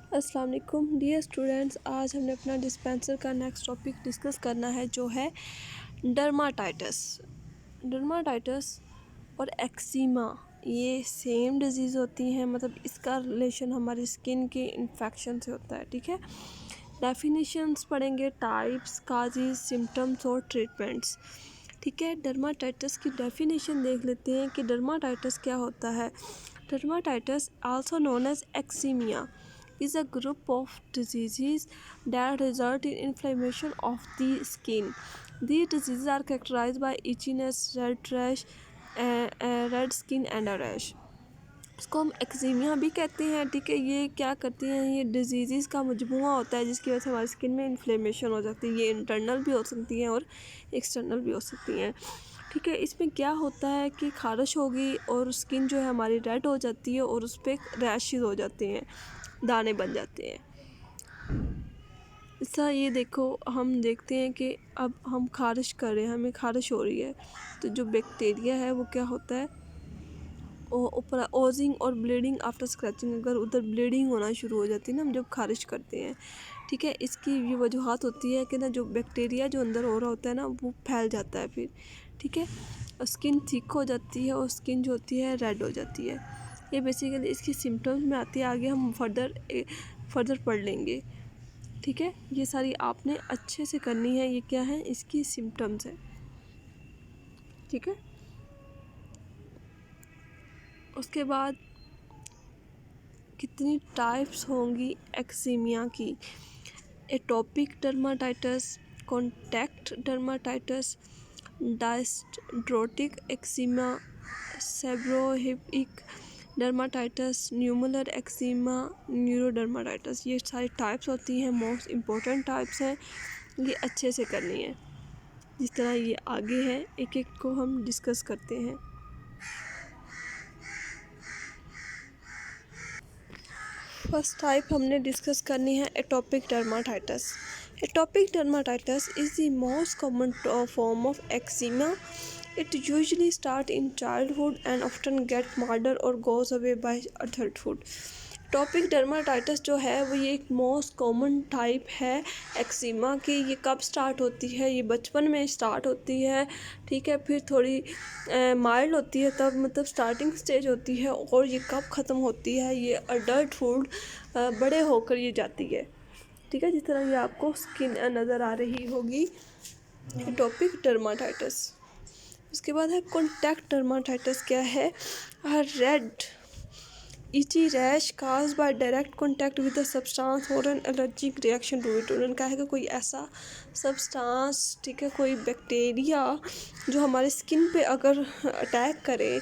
अस्सलाम वालेकुम dear students, आज हमने अपना डिस्पेंसर का नेक्स्ट टॉपिक डिस्कस करना है जो है डर्माटाइटिस। डर्माटाइटिस और एक्सीमा ये सेम डिजीज़ होती हैं, मतलब इसका रिलेशन हमारी स्किन के इन्फेक्शन से होता है। ठीक है, डेफिनेशंस पढ़ेंगे, टाइप्स, काजेज, सिम्टम्स और ट्रीटमेंट्स। ठीक है, डर्माटाइटिस की डेफिनेशन देख लेते हैं कि डर्माटाइटिस क्या होता है। Dermatitis also known as eczema is a group of diseases that result in inflammation of the skin. These diseases are characterized by itchiness, red skin and a rash. इसको हम एक्जीमिया भी कहते हैं। ठीक है, ये क्या करती हैं, ये डिजीज़ का मजमूआ होता है जिसकी वजह से हमारी स्किन में इन्फ्लेमेशन हो जाती है। ये इंटरनल भी हो सकती हैं और एक्सटर्नल भी हो सकती हैं। ठीक है, इसमें क्या होता है कि खारिश होगी और स्किन जो है हमारी रेड हो जाती है और उस पर रैशेस हो जाते हैं, दाने बन जाते हैं। ऐसा ये देखो, हम देखते हैं कि अब हम खारिश कर रहे हैं, हमें खारिश हो रही है, तो जो बैक्टीरिया है वो क्या होता है, ऊपर ओजिंग और ब्लीडिंग आफ्टर स्क्रैचिंग, अगर उधर ब्लीडिंग होना शुरू हो जाती है ना हम जब खारिश करते हैं। ठीक है, इसकी ये वजूहत होती है कि ना जो बैक्टीरिया जो अंदर हो रहा होता है ना वो फैल जाता है फिर। ठीक है, और स्किन थिक हो जाती है और स्किन जो होती है रेड हो जाती है। ये बेसिकली इसकी सिम्टम्स में आती है, आगे हम फर्दर पढ़ लेंगे। ठीक है, ये सारी आपने अच्छे से करनी है। ये क्या है, इसकी सिम्टम्स है। ठीक है, उसके बाद कितनी टाइप्स होंगी एक्सीमिया की। Atopic dermatitis, contact dermatitis, dyshidrotic eczema, seborrheic dermatitis, nummular eczema, neurodermatitis. ये सारी टाइप्स होती हैं, मोस्ट इम्पोर्टेंट टाइप्स हैं, ये अच्छे से करनी है। जिस तरह ये आगे है, एक एक को हम डिस्कस करते हैं। फर्स्ट टाइप हमने डिस्कस करनी है atopic dermatitis. Atopic dermatitis is the most common form of eczema. It usually starts in childhood and often gets milder or goes away by adulthood. Topic dermatitis जो है वो ये एक मोस्ट कॉमन टाइप है eczema की। ये कब start होती है, ये बचपन में स्टार्ट होती है। ठीक है, फिर थोड़ी माइल्ड होती है, तब मतलब स्टार्टिंग स्टेज होती है, और ये कब ख़त्म होती है, ये अडल्टहुड बड़े होकर ये जाती है। ठीक है, जिस तरह ये आपको स्किन नज़र आ रही होगी, टॉपिक डर्माटाइटिस। उसके बाद है कॉन्टैक्ट डर्माटाइटिस। क्या है, red itchy rash caused by direct contact with the substance और an allergic reaction to it. उन्होंने कहा है कि कोई ऐसा सब्सटेंस, ठीक है, कोई बैक्टीरिया जो हमारे स्किन पे अगर अटैक करे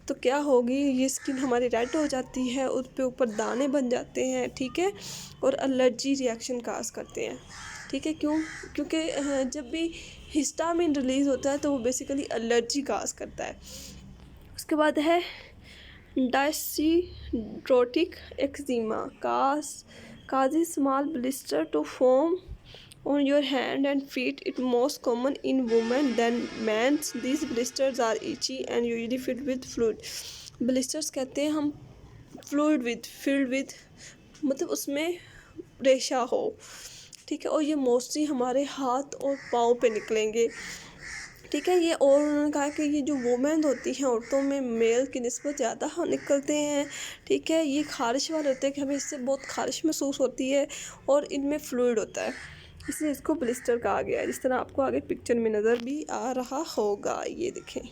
तो क्या होगी, ये स्किन हमारी रेड हो जाती है, उस पे ऊपर दाने बन जाते हैं। ठीक है, और एलर्जी रिएक्शन काज करते हैं। ठीक है, क्योंकि जब भी हिस्टामिन रिलीज़ होता है तो वो बेसिकली एलर्जी काज करता है। उसके बाद है डायस्ट्रोटिक eczema causes small blister to form on your hand and feet. It most common in women than men. These blisters are itchy and usually filled with fluid. Blisters कहते हैं हम filled with मतलब उसमें रेशा हो। ठीक है, और ये मोस्टली हमारे हाथ और पाँव पे निकलेंगे। ठीक है, ये और उन्होंने कहा कि ये जो वुमेन होती हैं, औरतों में मेल की निस्बत ज़्यादा निकलते हैं। ठीक है, ये खारिश वाले होते हैं कि हमें इससे बहुत खारिश महसूस होती है और इनमें फ्लूइड होता है, इसलिए इसको ब्लिस्टर कहा गया है। जिस तरह आपको आगे पिक्चर में नज़र भी आ रहा होगा, ये देखें,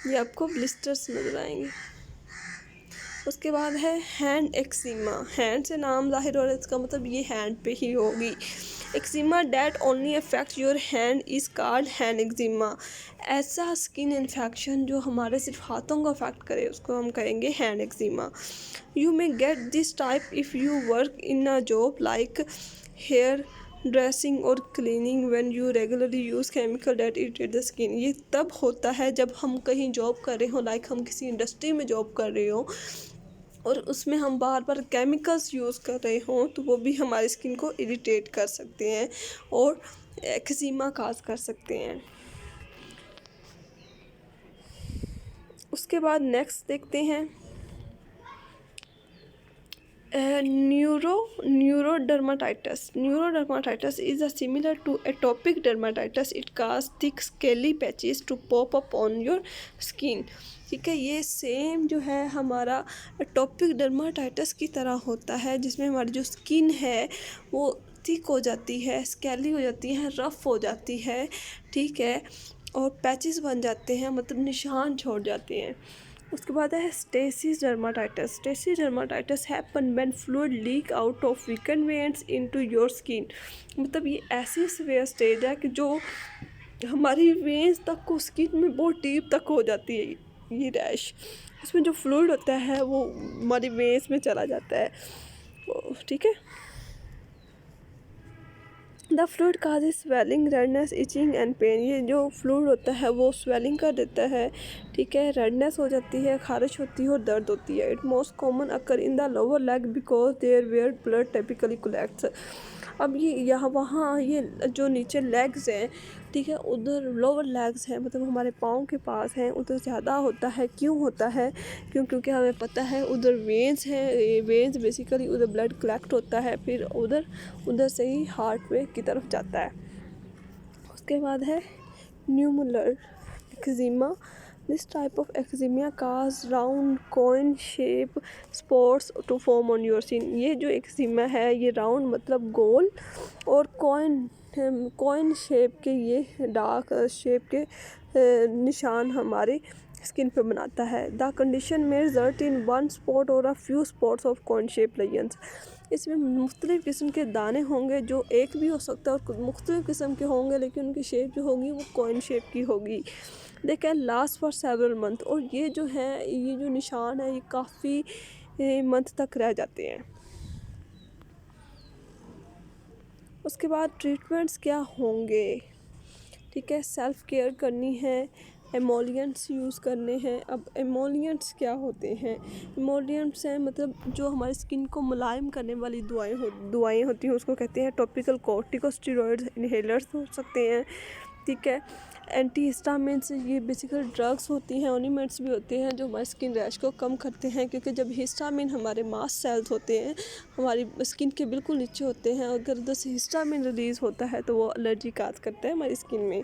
ये आपको ब्लिस्टर्स नज़र आएंगे। उसके बाद है हैंड एक्सीमा। हैंड से नाम जाहिर हो रहा है, इसका मतलब ये हैंड पे ही होगी। Eczema that only affects your hand is called hand eczema. ऐसा स्किन इन्फेक्शन जो हमारे सिर्फ हाथों को अफेक्ट करे उसको हम कहेंगे hand eczema. You may get this type if you work in a job like hair dressing और cleaning when you regularly use chemical that irritate the skin. ये तब होता है जब हम कहीं जॉब कर रहे हो, लाइक हम किसी इंडस्ट्री में जॉब कर रहे हो और उसमें हम बार बार केमिकल्स यूज़ कर रहे हों, तो वो भी हमारी स्किन को इरिटेट कर सकते हैं और एक्जिमा काज कर सकते हैं। उसके बाद नेक्स्ट देखते हैं Neurodermatitis is a similar to atopic dermatitis. It causes thick scaly patches to pop up on your skin. ठीक है, ये सेम जो है हमारा एटोपिक डर्माटाइटिस की तरह होता है, जिसमें हमारी जो स्किन है वो थिक हो जाती है, स्केली हो जाती है, रफ हो जाती है, ठीक है, और पैचेस बन जाते हैं, मतलब निशान छोड़ जाते हैं। उसके बाद है stasis dermatitis. Stasis dermatitis happen when fluid leak out of weekend veins into your skin. मतलब ये ऐसी सीवियर स्टेज है कि जो हमारी वेन्स तक को स्किन में बहुत डीप तक हो जाती है ये रैश। इसमें जो फ्लूइड होता है वो हमारी वेन्स में चला जाता है, ठीक है। The fluid causes swelling, redness, itching and pain. ये जो फ्लूइड होता है वो स्वेलिंग कर देता है, ठीक है, रेडनेस हो जाती है, खारिश होती है और दर्द होती है। It most common occur in the lower leg because there where blood typically collects. अब ये यहाँ वहाँ ये जो नीचे लेग्स हैं, ठीक है, उधर लोअर लेग्स हैं, मतलब हमारे पाँव के पास हैं, उधर ज़्यादा होता है। क्यों होता है? क्योंकि हमें पता है उधर वेन्स हैं, ये वेन्स बेसिकली उधर ब्लड कलेक्ट होता है, फिर उधर से ही हार्ट में की तरफ जाता है। उसके बाद है nummular eczema. This type of eczema cause round coin shape spots to form on your skin. ये जो एक्जिमा है ये राउंड मतलब गोल और कॉइन शेप के, ये डार्क शेप के निशान हमारे स्किन पे बनाता है। द कंडीशन में रिजल्ट इन वन स्पॉट और a few spots of coin shape legends. इसमें मुख्तलिफ़ किस्म के दाने होंगे, जो एक भी हो सकता है और मुख्तलिफ़ किस्म के होंगे, लेकिन उनकी शेप जो होगी वो कॉइन शेप की होगी। They can last for several month. और ये जो है, ये जो निशान है ये काफ़ी मंथ तक रह जाते हैं। उसके बाद ट्रीटमेंट्स क्या होंगे, ठीक है, सेल्फ़ केयर करनी है, एमोलियंट्स यूज़ करने हैं। अब एमोलियंट्स क्या होते हैं? एमोलियंट्स हैं मतलब जो हमारी स्किन को मुलायम करने वाली दवाएँ होती हैं, उसको कहते हैं टॉपिकल कॉर्टिकोस्टेरॉइड्स, इनहेलर्स हो सकते हैं, ठीक है। एंटीहिस्टामिन्स, ये बेसिकली ड्रग्स होती हैं, ओनिमेंट्स भी होते हैं जो हमारी स्किन रैश को कम करते हैं, क्योंकि जब हिस्टामिन हमारे मास्ट सेल्स होते हैं हमारी स्किन के बिल्कुल नीचे होते हैं, अगर उधर से हिस्टामिन रिलीज़ होता है तो वो एलर्जी काज करता है हमारी स्किन में,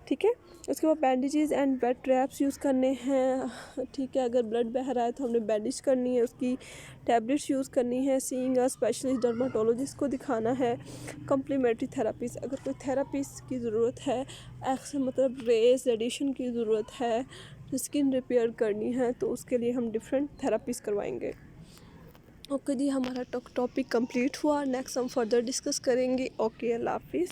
ठीक है। उसके बाद bandages and wet traps use करने हैं, ठीक है, अगर ब्लड बह रहा है तो हमने बैंडेज करनी है, उसकी टैबलेट्स यूज़ करनी है, सीइंग अ स्पेशलिस्ट डर्माटोलॉजिस्ट को दिखाना है। कम्प्लीमेंट्री थेरापीज, अगर कोई थेरापीज की ज़रूरत है, मतलब रेस रेडिएशन की ज़रूरत है, स्किन रिपेयर करनी है, तो उसके लिए हम डिफरेंट थेरापीज़ करवाएंगे। ओके जी, हमारा टॉपिक कंप्लीट हुआ। नेक्स्ट हम फर्दर डिस्कस करेंगे। ओके, अल्लाह हाफिज़।